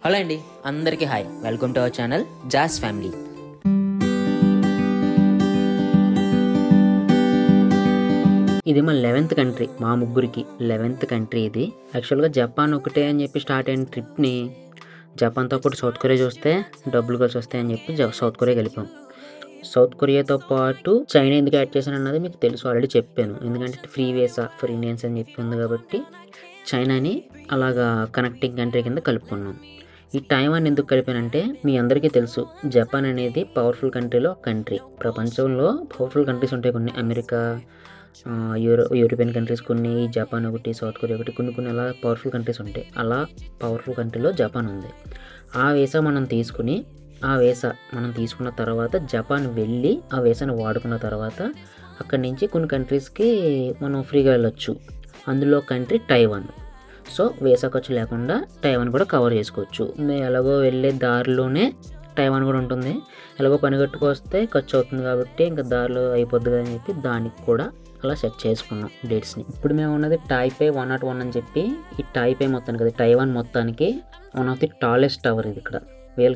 Hello అండి, అందరికీ hi. Welcome to our channel జాస్ ఫ్యామిలీ. ఇది మా 11th కంట్రీ, మా ముగ్గురికి 11th కంట్రీ. ఇది యాక్చువల్గా జపాన్ ఒకటే అని చెప్పి స్టార్ట్ అయిన ట్రిప్ని జపాన్తో పాటు సౌత్ కొరియా చూస్తే డబ్బులు కలిసి వస్తాయని చెప్పి సౌత్ కొరియా వెళ్ళిపోయాం. సౌత్ కొరియాతో పాటు చైనా ఎందుకు యాడ్ చేశాను అన్నది మీకు తెలుసు, ఆల్రెడీ చెప్పాను. ఎందుకంటే ఫ్రీ వీసా ఫర్ ఇండియన్స్ అని చెప్పి ఉంది కాబట్టి చైనాని అలాగా కనెక్టింగ్ కంట్రీ కింద కలుపుకున్నాం. ఈ తైవాన్ ఎందుకు కలిపానంటే మీ అందరికీ తెలుసు, జపాన్ అనేది పవర్ఫుల్ కంట్రీలో కంట్రీ. ప్రపంచంలో పవర్ఫుల్ కంట్రీస్ ఉంటాయి కొన్ని, అమెరికా, యూరోపియన్ కంట్రీస్ కొన్ని, జపాన్ ఒకటి, సౌత్ కొరియా ఒకటి, కొన్ని అలా పవర్ఫుల్ కంట్రీస్ ఉంటాయి. అలా పవర్ఫుల్ కంట్రీలో జపాన్ ఉంది. ఆ వీసా మనం తీసుకున్న తర్వాత జపాన్ వెళ్ళి ఆ వీసాను వాడుకున్న తర్వాత అక్కడి నుంచి కొన్ని కంట్రీస్కి మనం ఫ్రీగా వెళ్ళొచ్చు. అందులో కంట్రీ తైవాన్. సో వీసా ఖర్చు లేకుండా తైవాన్ కూడా కవర్ చేసుకోవచ్చు. మేము ఎలాగో వెళ్ళే దారిలోనే తైవాన్ కూడా ఉంటుంది. ఎలాగో పని కట్టుకొస్తే ఖర్చు అవుతుంది కాబట్టి ఇంకా దారిలో అయిపోద్ది అని చెప్పి దానికి కూడా అలా సెట్ చేసుకున్నాం డేట్స్ని. ఇప్పుడు మేము ఉన్నది టైపే 101 అని చెప్పి, ఈ టైపే మొత్తానికి అది తైవాన్ మొత్తానికి one of the tallest tower ఇది. ఇక్కడ వీళ్ళ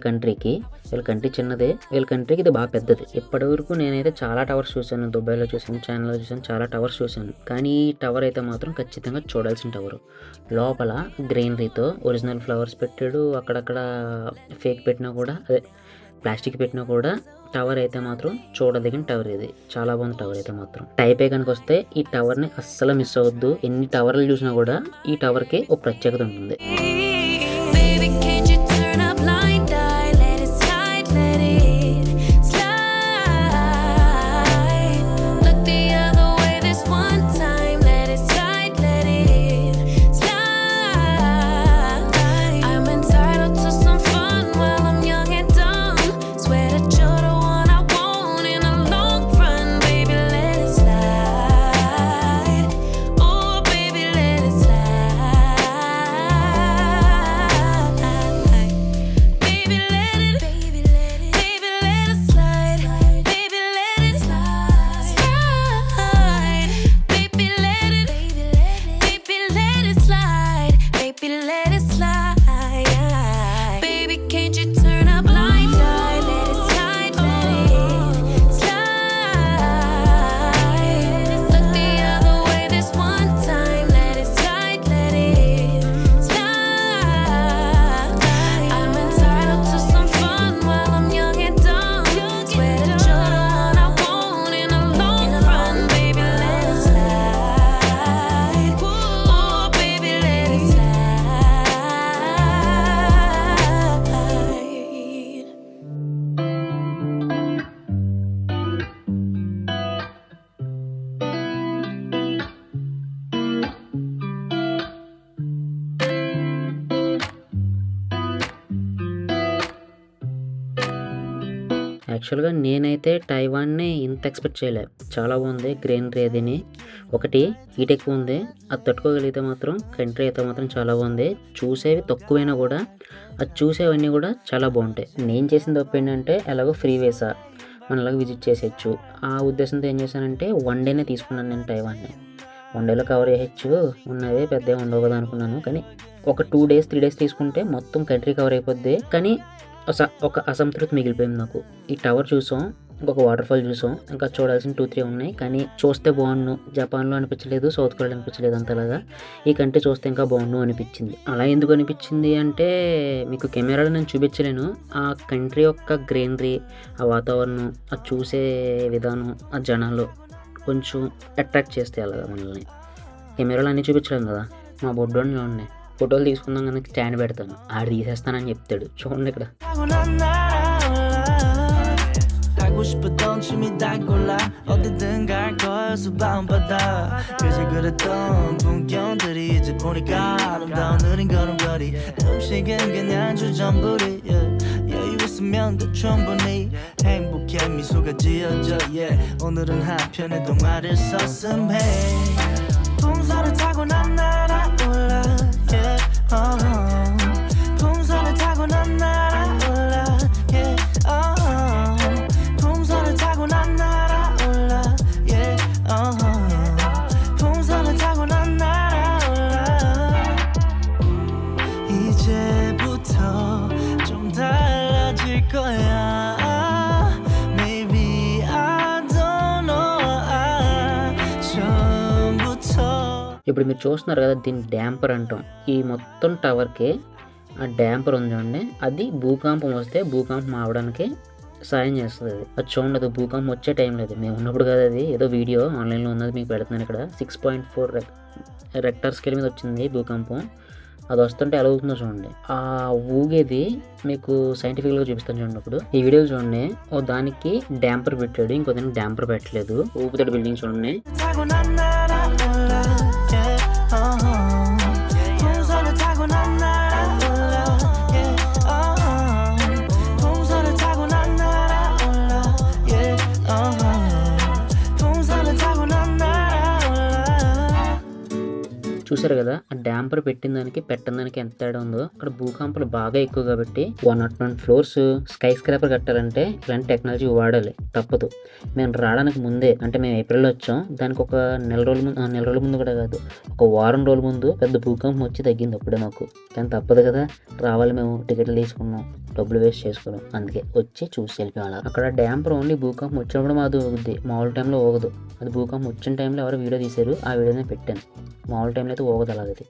కంట్రీ చిన్నదే, వీళ్ళ కంట్రీకి ఇది బాగా పెద్దది. ఇప్పటి వరకు నేనైతే చాలా టవర్స్ చూశాను, దుబాయ్లో చూశాను, చైనాలో చూశాను, చాలా టవర్స్ చూశాను. కానీ ఈ టవర్ అయితే మాత్రం ఖచ్చితంగా చూడాల్సిన టవర్. లోపల గ్రీనరీతో ఒరిజినల్ ఫ్లవర్స్ పెట్టాడు, అక్కడక్కడ ఫేక్ పెట్టినా కూడా, అదే ప్లాస్టిక్ పెట్టినా కూడా టవర్ అయితే మాత్రం చూడదగిన టవర్. ఇది చాలా బాగుంది టవర్ అయితే మాత్రం. టైపే కనుక వస్తే ఈ టవర్ని అస్సలు మిస్ అవ్వద్దు. ఎన్ని టవర్లు చూసినా కూడా ఈ టవర్కి ఒక ప్రత్యేకత ఉంటుంది. యాక్చువల్గా నేనైతే తైవాన్ని ఇంత ఎక్స్పెక్ట్ చేయలే. చాలా బాగుంది గ్రీనరీ. అదిని ఒకటి హీట్ ఎక్కువ ఉంది, అది తట్టుకోగలిగితే మాత్రం కంట్రీ అయితే మాత్రం చాలా బాగుంది. చూసేవి తక్కువైనా కూడా అది చూసేవన్నీ కూడా చాలా బాగుంటాయి. నేను చేసిన తప్పు ఏంటంటే ఎలాగో ఫ్రీ వీసా మనం ఎలాగో విజిట్ చేసేయచ్చు ఆ ఉద్దేశంతో ఏం చేశానంటే 1 డేనే తీసుకున్నాను నేను తైవాన్ని. 1 డేలో కవర్ చేయొచ్చు, ఉన్నవే పెద్దగా ఉండవు కదా అనుకున్నాను. కానీ ఒక 2 డేస్ 3 డేస్ తీసుకుంటే మొత్తం కంట్రీ కవర్ అయిపోద్ది. కానీ ఒక అసంతృప్తి మిగిలిపోయింది నాకు. ఈ టవర్ చూసాం, ఇంకొక వాటర్ ఫాల్ చూసాం, ఇంకా చూడాల్సిన 2-3 ఉన్నాయి. కానీ చూస్తే బాగుండు, జపాన్లో అనిపించలేదు, సౌత్ కొరియాలో అనిపించలేదు అంతలాగా. ఈ కంట్రీ చూస్తే ఇంకా బాగుండు అనిపించింది. అలా ఎందుకు అనిపించింది అంటే మీకు కెమెరాలో నేను చూపించలేను. ఆ కంట్రీ యొక్క గ్రీనరీ, ఆ వాతావరణం, ఆ చూసే విధానం, ఆ జనాలు కొంచెం అట్రాక్ట్ చేస్తే అలాగా మనల్ని. కెమెరాలో అన్నీ చూపించలేం కదా, మా బొడ్డోనిలో ఉన్నాయి. ఫోటోలు తీసుకుందాం కానీ స్టాండ్ పెడతాను, ఆడు తీసేస్తానని చెప్తాడు. చూడండి ఇక్కడ. 풍선을 타고 난 날아올라, 풍선을 타고 난 날아올라, 풍선을 타고 난 날아올라. 이제부터 ఇప్పుడు మీరు చూస్తున్నారు కదా, దీన్ని డ్యాంపర్ అంటాం. ఈ మొత్తం టవర్కి ఆ డ్యాంపర్ ఉంది చూడండి, అది భూకంపం వస్తే భూకంపం ఆవడానికి సాయం చేస్తుంది. అది చూడండి, అది భూకంపం వచ్చే టైం లేదు, మేము ఉన్నప్పుడు కదా, అది ఏదో వీడియో ఆన్లైన్లో ఉన్నది మీకు పెడుతున్నాను. ఇక్కడ 6.4 రెక్టర్ స్కేల్ మీద వచ్చింది భూకంపం. అది వస్తుంటే ఎలా అవుతుందో చూడండి. ఆ ఊగేది మీకు సైంటిఫిక్గా చూపిస్తాను చూడండి. ఇప్పుడు ఈ వీడియో చూడండి, ఓ దానికి డ్యాంపర్ పెట్టాడు, ఇంకో దానికి డ్యాంపర్ పెట్టలేదు. ఊపుతాడు బిల్డింగ్ చూడండి. 타고 난 날아올라 yeah 풍선을 타고 난 날아올라 yeah 풍선을 타고 난 날아올라 yeah 풍선을 타고 난 날아올라. చూసారు కదా, ఆ డ్యాంపర్ పెట్టిన దానికి పెట్టిన దానికి ఎంత తేడా ఉందో. అక్కడ భూకంపాలు బాగా ఎక్కువ కాబట్టి 101 ఫ్లోర్స్ స్కై స్క్రాపర్ కట్టాలంటే ఇలాంటి టెక్నాలజీ వాడాలి, తప్పదు. మేము రావడానికి ముందే, అంటే మేము ఏప్రిల్లో వచ్చాం, దానికి ఒక నెల రోజుల ముందు కూడా కాదు, ఒక వారం రోజుల ముందు పెద్ద భూకంపం వచ్చి తగ్గింది అప్పుడే మాకు. కానీ తప్పదు కదా, రావాలి, మేము టికెట్లు తీసుకున్నాం, డబ్బులు వేస్ట్ చేసుకున్నాం, అందుకే వచ్చి చూసి వెళ్ళిపోవాలి. అక్కడ డ్యాంపర్ ఓన్లీ భూకంపం వచ్చినప్పుడు మాది ఊగుద్ది, మామూలు టైంలో ఊగదు. అది భూకంపం వచ్చిన టైంలో ఎవరో వీడియో తీశారు, ఆ వీడియోనే పెట్టాను. మామూలు టైంలో అయితే ఊగదు అలాగది.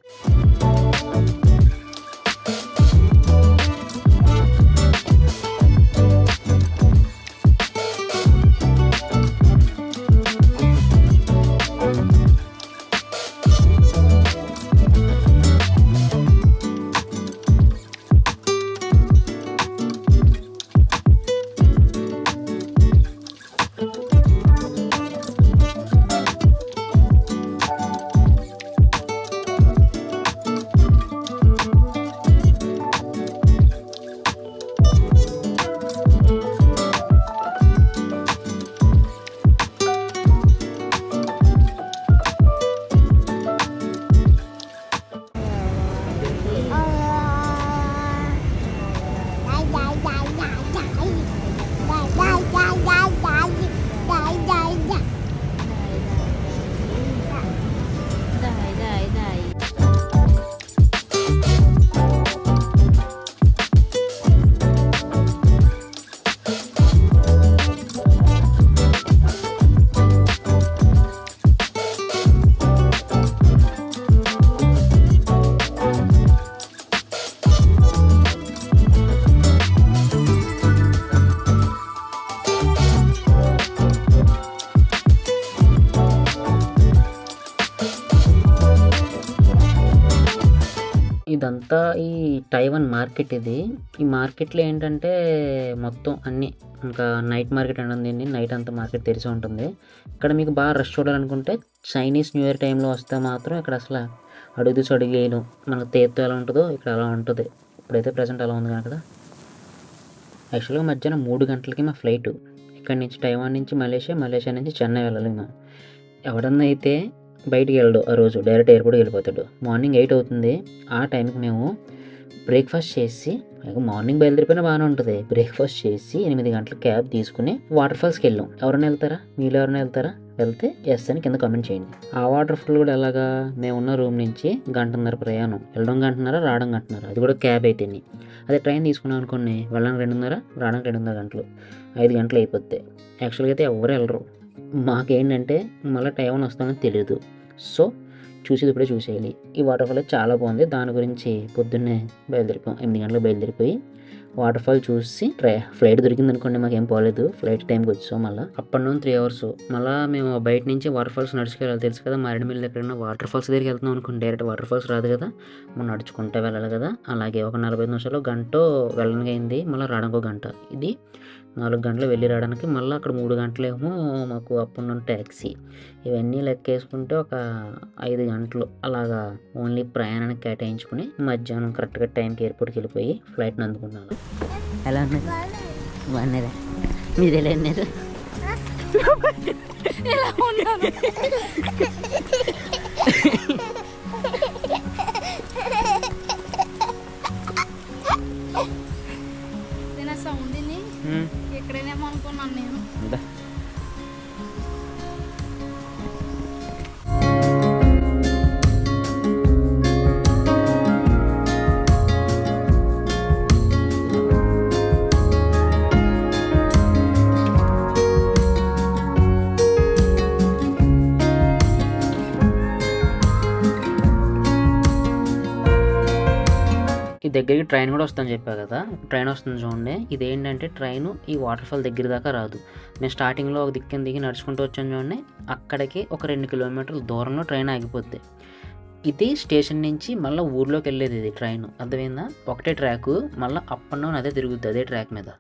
ఇదంతా ఈ టైవాన్ మార్కెట్. ఈ మార్కెట్లో ఏంటంటే మొత్తం అన్నీ, ఇంకా నైట్ మార్కెట్ అంటుంది దీన్ని, నైట్ అంతా మార్కెట్ తెరిచి ఉంటుంది. ఇక్కడ మీకు బాగా రష్ చూడాలనుకుంటే చైనీస్ న్యూ ఇయర్ టైంలో వస్తే మాత్రం ఇక్కడ అసలు అడుగు వేయను, మనకు తేత్తో ఎలా ఉంటుందో ఇక్కడ అలా ఉంటుంది. ఇప్పుడైతే ప్రజెంట్ అలా ఉంది అక్కడ. యాక్చువల్గా మధ్యాహ్నం 3 గంటలకి మా ఫ్లైట్ ఇక్కడ నుంచి టైవాన్ నుంచి మలేషియా నుంచి చెన్నై వెళ్ళాలి. మేము ఎవడన్నా అయితే బయటికి వెళ్ళడు, ఆ రోజు డైరెక్ట్ ఎయిర్పోర్ట్కి వెళ్ళిపోతాడు. మార్నింగ్ 8 అవుతుంది, ఆ టైంకి మేము బ్రేక్ఫాస్ట్ చేసి, మార్నింగ్ బయలుదేరిపోయినా బాగానే ఉంటుంది, బ్రేక్ఫాస్ట్ చేసి 8 గంటలకు క్యాబ్ తీసుకుని వాటర్ ఫాల్స్కి వెళ్ళాం. ఎవరైనా వెళ్తారా, మీలో ఎవరైనా వెళ్తారా? వెళ్తే ఎస్ అని కింద కామెంట్ చేయండి. ఆ వాటర్ ఫాల్ కూడా ఎలాగా, మేము ఉన్న రూమ్ నుంచి 1.5 గంట ప్రయాణం, వెళ్ళడం 1 గంట, రావడం 1 గంట, అది కూడా క్యాబ్ అయితేనే. అదే ట్రైన్ తీసుకున్నాం అనుకోండి, వెళ్ళడానికి 2.5, రావడానికి 2.5 గంటలు, 5 గంటలు అయిపోతాయి. యాక్చువల్గా అయితే ఎవరు వెళ్ళరు. మాకేంటంటే మళ్ళీ టైం వస్తామని తెలియదు, సో చూసేది ఇప్పుడే చూసేయాలి. ఈ వాటర్ ఫాల్ చాలా బాగుంది, దాని గురించి పొద్దున్నే బయలుదేరిపోయాం, 8 గంటలకు బయలుదేరిపోయి వాటర్ ఫాల్ చూసి ఫ్లైట్ దొరికింది అనుకోండి, మాకేం పోలేదు, ఫ్లైట్ టైంకి వచ్చాం. మళ్ళీ అప్ అండ్ డౌన్ 3 అవర్స్. మళ్ళీ మేము బయట నుంచి వాటర్ ఫాల్స్ నడుచుకెళ్ళాలి, తెలుసు కదా, మారేడుమిల్లి ఎక్కడైనా వాటర్ ఫాల్స్ దగ్గరికి వెళ్తున్నాం అనుకోండి, డైరెక్ట్ వాటర్ ఫాల్స్ రాదు కదా, మనం నడుచుకుంటూ వెళ్ళాలి కదా. అలాగే ఒక 45 నిమిషాలు, గంట వెళ్ళడానికి అయింది, మళ్ళీ రావడానికి 1 గంట. ఇది 4 గంటలు వెళ్ళి రావడానికి. మళ్ళీ అక్కడ 3 గంటలేమో మాకు అప్ అండ్ డౌన్ ట్యాక్సీ. ఇవన్నీ లెక్కేసుకుంటే ఒక 5 గంటలు అలాగా ఓన్లీ ప్రయాణానికి కేటాయించుకుని మధ్యాహ్నం కరెక్ట్గా టైంకి ఎయిర్పోర్ట్కి వెళ్ళిపోయి ఫ్లైట్ని అందుకున్నాను. ఎలా ఉన్నారు? బాగున్నారా? మీరు ఎలా ఉన్నారు? ఎక్కడైనా అనుకున్నాను నేను. దగ్గరికి ట్రైన్ కూడా వస్తుందని చెప్పా కదా, ట్రైన్ వస్తుంది చూడండి. ఇదేంటంటే ట్రైన్ ఈ వాటర్ ఫాల్ దగ్గర దాకా రాదు. నేను స్టార్టింగ్లో ఒక దిక్కుని దిగి నడుచుకుంటూ వచ్చాను చూడండి, అక్కడికి ఒక 2 కిలోమీటర్ల దూరంలో ట్రైన్ ఆగిపోద్ది. ఇది స్టేషన్ నుంచి మళ్ళీ ఊర్లోకి వెళ్ళేది ఇది ట్రైన్, అర్థమైందా? ఒకటే ట్రాక్, మళ్ళీ అప్ అండ్ డౌన్ అదే తిరుగుద్ది అదే ట్రాక్ మీద.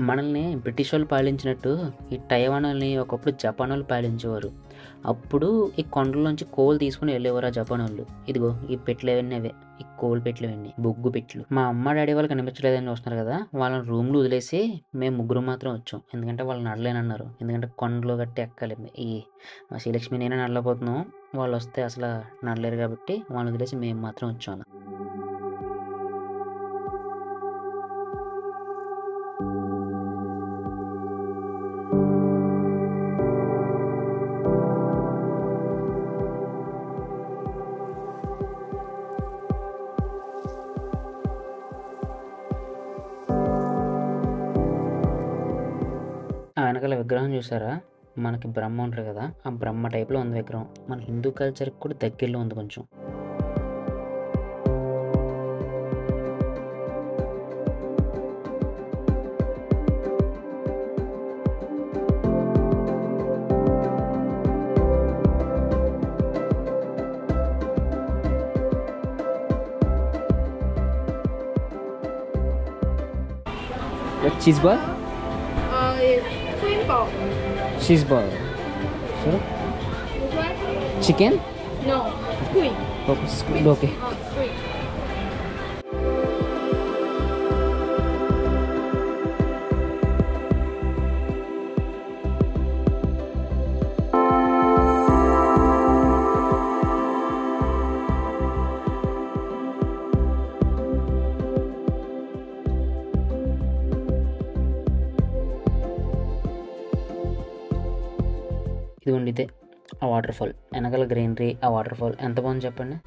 మనల్ని బ్రిటిష్ వాళ్ళు పాలించినట్టు ఈ తైవాన్ వాళ్ళని ఒకప్పుడు జపాన్ వాళ్ళు పాలించేవారు. అప్పుడు ఈ కొండల్లోంచి కోల్ తీసుకుని వెళ్ళేవారు ఆ జపాన్ వాళ్ళు. ఇదిగో ఈ పెట్లు అవన్నీ అవే, ఈ కోల్ పెట్లు అవన్నీ, బొగ్గు పెట్లు. మా అమ్మ డాడీ వాళ్ళు కనిపించలేదని చూస్తున్నారు కదా, వాళ్ళని రూమ్లో వదిలేసి మేము ముగ్గురు మాత్రం వచ్చాం. ఎందుకంటే వాళ్ళు నడలేనన్నారు, ఎందుకంటే కొండలు గట్టి ఎక్కాలి. ఈ మా శ్రీలక్ష్మి నేనే నడలేకపోతున్నాం, వాళ్ళు వస్తే అసలు నడలేరు కాబట్టి వాళ్ళని వదిలేసి మేము మాత్రం వచ్చాం. అలా ఆ వెనకాల విగ్రహం చూసారా, మనకి బ్రహ్మ ఉంటారు కదా, ఆ బ్రహ్మ టైప్లో ఉంది విగ్రహం. మన హిందూ కల్చర్కి కూడా దగ్గరలో ఉంది కొంచెం. Cheese ball, Twin ball. Cheese ball, Which one? Chicken, No, squid. Okay. Squid. ఇదిగోండి ఇదే ఆ వాటర్ ఫాల్, వెనకాల గ్రీనరీ, ఆ వాటర్ ఫాల్ ఎంత బాగుంది చెప్పండి.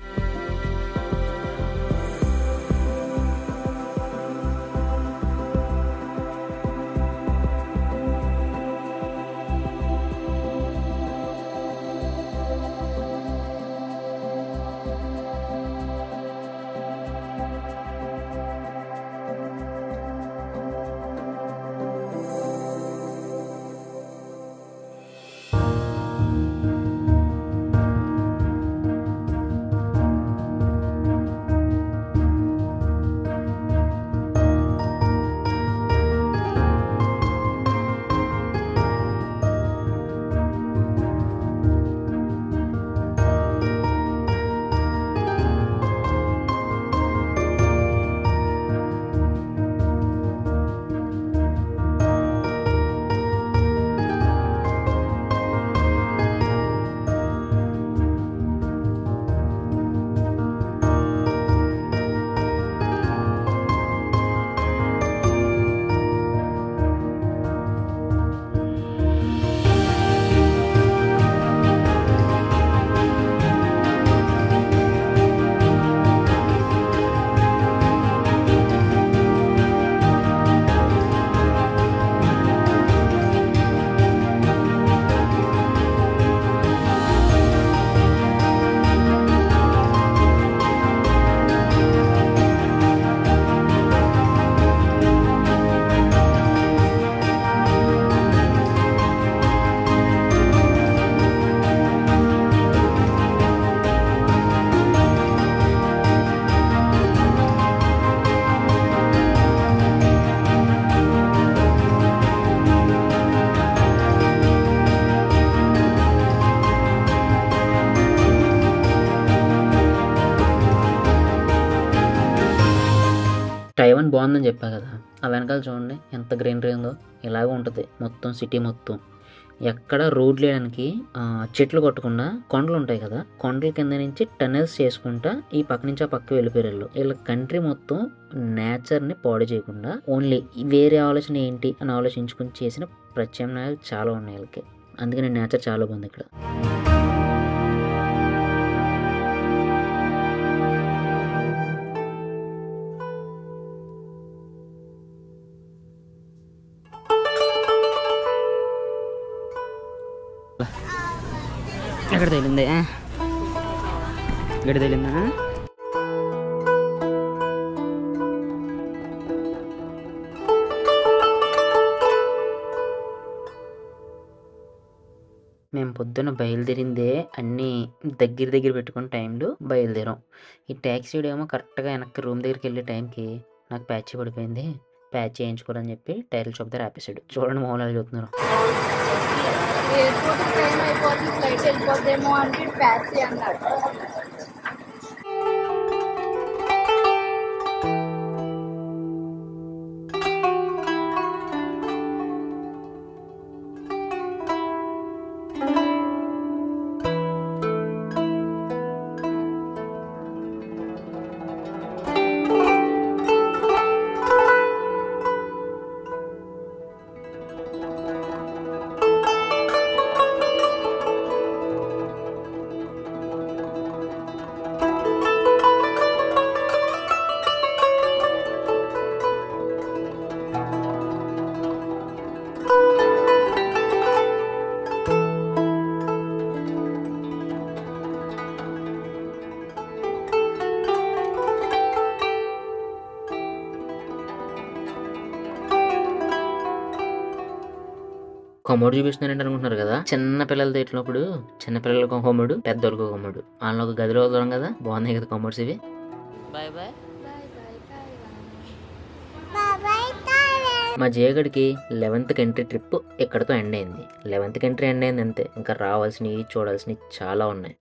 టైవాన్ బాగుందని చెప్పా కదా, ఆ వెనకాల చూడండి ఎంత గ్రీనరీ ఉందో. ఇలాగే ఉంటుంది మొత్తం సిటీ మొత్తం. ఎక్కడ రోడ్ లేడానికి చెట్లు కొట్టకుండా కొండలు ఉంటాయి కదా, కొండల కింద నుంచి టనెల్స్ చేసుకుంటా ఈ పక్క నుంచి ఆ పక్క వెళ్ళిపోయారు. వీళ్ళ కంట్రీ మొత్తం నేచర్ని పాడు చేయకుండా ఓన్లీ వేరే ఆలోచన ఏంటి అని ఆలోచించుకుని చేసిన ప్రత్యామ్నాయాలు చాలా ఉన్నాయి వీళ్ళకి. అందుకని నేచర్ చాలా బాగుంది ఇక్కడ. ఎక్కడ తేలింది, ఇక్కడ తేలిందా? మేము పొద్దున్న బయలుదేరిందే అన్నీ దగ్గర పెట్టుకుని టైంలో బయలుదేరాం. ఈ ట్యాక్సీ ఏమో కరెక్ట్గా వెనక్కి రూమ్ దగ్గరికి వెళ్ళే టైంకి నాకు ప్యాచ్ పడిపోయింది, ప్యాచ్ చేయించుకోవాలని చెప్పి టైర్ల షాప్ దగ్గర ఆపేసాడు. చూడండి మౌలాలు చూస్తున్నారు. ఎయిర్పోర్ట్ టైం అయిపోతుంది, ఫ్లైట్ వెళ్ళిపోద్దేమో అంటే ప్యాచ్ అన్నాడు. కొమ్మడు చూపిస్తున్నారంటే అనుకుంటున్నారు కదా, చిన్న పిల్లలతో ఎట్టినప్పుడు చిన్న పిల్లలకు ఒక కొమ్మడు, పెద్దోళ్ళకి ఒక కొమ్మడు, వాళ్ళని ఒక గదిలో వదలడం కదా. బాగున్నాయి కదా కొమ్మడ్స్ ఇవి. Bye bye. మా జయగడికి 11th కంట్రీ ట్రిప్ ఇక్కడతో ఎండ్ అయింది. 11th కంట్రీ ఎండ్ అయింది అంతే. ఇంకా రావాల్సినవి చూడాల్సినవి చాలా ఉన్నాయి.